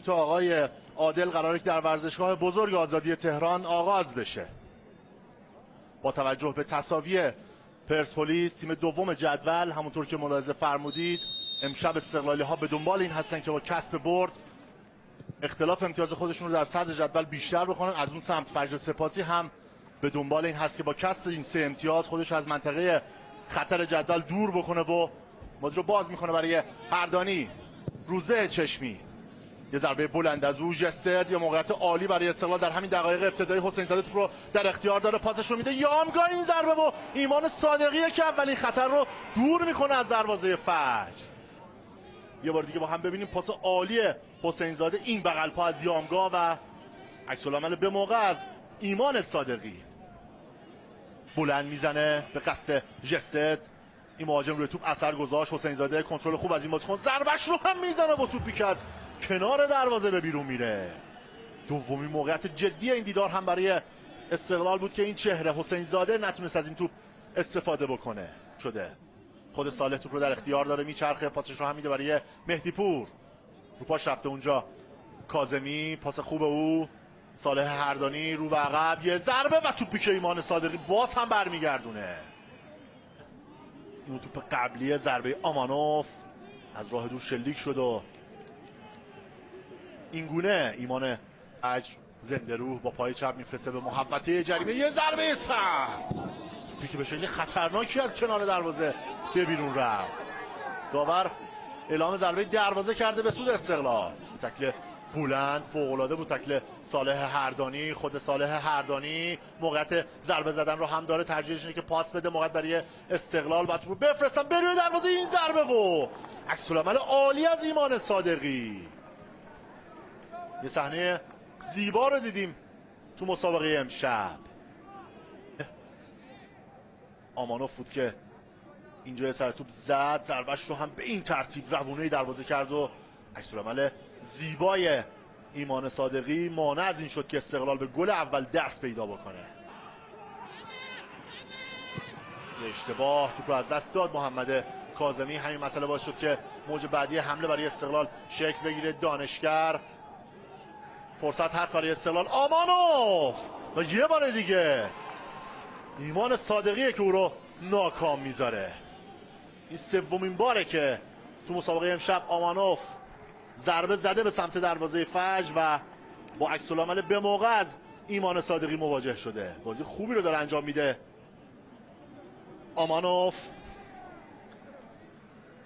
تا آقای عادل قراره که در ورزشگاه بزرگ آزادی تهران آغاز بشه. با توجه به تساوی پرسپولیس تیم دوم جدول، همونطور که ملاحظه فرمودید امشب استقلالی ها به دنبال این هستن که با کسب برد اختلاف امتیاز خودشون رو در صدر جدول بیشتر بکنن. از اون سمت فجر سپاسی هم به دنبال این هست که با کسب این 3 امتیاز خودش از منطقه خطر جدول دور بکنه و بازی رو باز میکنه برای هردانی. روزبه چشمی، یه ضربه بلند از او، جستد، یه موقعیت عالی برای استقلال در همین دقایق ابتدایی. حسین زاده توپ رو در اختیار داره، پاسش رو میده یامگاه. این ضربه و ایمان صادقیه که اولین خطر رو دور میکنه از دروازه فجر. یه بار دیگه با هم ببینیم پاس عالی حسین زاده، این بغل پا از یامگاه و عکس العمل به موقع از ایمان صادقی. بلند میزنه به قصد جستد، این مهاجم روی توپ اثر گذاشت. حسین زاده کنترل خوب از این بازیکن، ضربش رو هم میزنه با توپی که از کنار دروازه به بیرون میره. دومین موقعیت جدی این دیدار هم برای استقلال بود که این چهره حسین زاده نتونست از این توپ استفاده بکنه. شده خود صالح توپ رو در اختیار داره، میچرخه، پاسش رو هم میده برای مهدی پور، رو پاش رفته اونجا کاظمی، پاس خوب او. صالح هردانی رو به عقب، یه ضربه و توپی که ایمان صادقی باز هم برمیگردونه. این توپ قبلی ضربه آمانوف از راه دور شلیک شد و اینگونه ایمان اجر زنده روح با پای چپ میفرسته به محوطه جریمه، یه ضربه سخت، توپی که به شکل خطرناکی از کنار دروازه به بیرون رفت. داور اعلام ضربه دروازه کرده به سود استقلال. تکل بلند فوق‌العاده بود، تکل صالح هردانی. خود صالح هردانی موقعیت ضربه زدن رو هم داره، ترجیحش اینه که پاس بده، موقعیت برای استقلال بعد رو بفرستن به روی دروازه. این ضربه و عکس العمل عالی از ایمان صادقی. یه صحنه زیبا رو دیدیم تو مسابقه امشب. آمانوف بود که اینجا سر توپ زد، ضربهش رو هم به این ترتیب روونه دروازه کرد و عکس العمل زیبای ایمان صادقی مانع از این شد که استقلال به گل اول دست پیدا بکنه. یه اشتباه، توپ رو از دست داد محمد کاظمی. همین مسئله باعث شد که موج بعدی حمله برای استقلال شکل بگیره. دانشگر، فرصت هست برای استقلال. آمانوف و یه بار دیگه ایمان صادقیه که او رو ناکام میذاره. این سومین باره که تو مسابقه امشب آمانوف ضربه زده به سمت دروازه فجر و با عکس العمل به موقع از ایمان صادقی مواجه شده. بازی خوبی رو داره انجام میده آمانوف.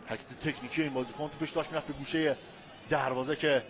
حرکت تکنیکی این بازیکن، توپش داشت میرفت به گوشه دروازه که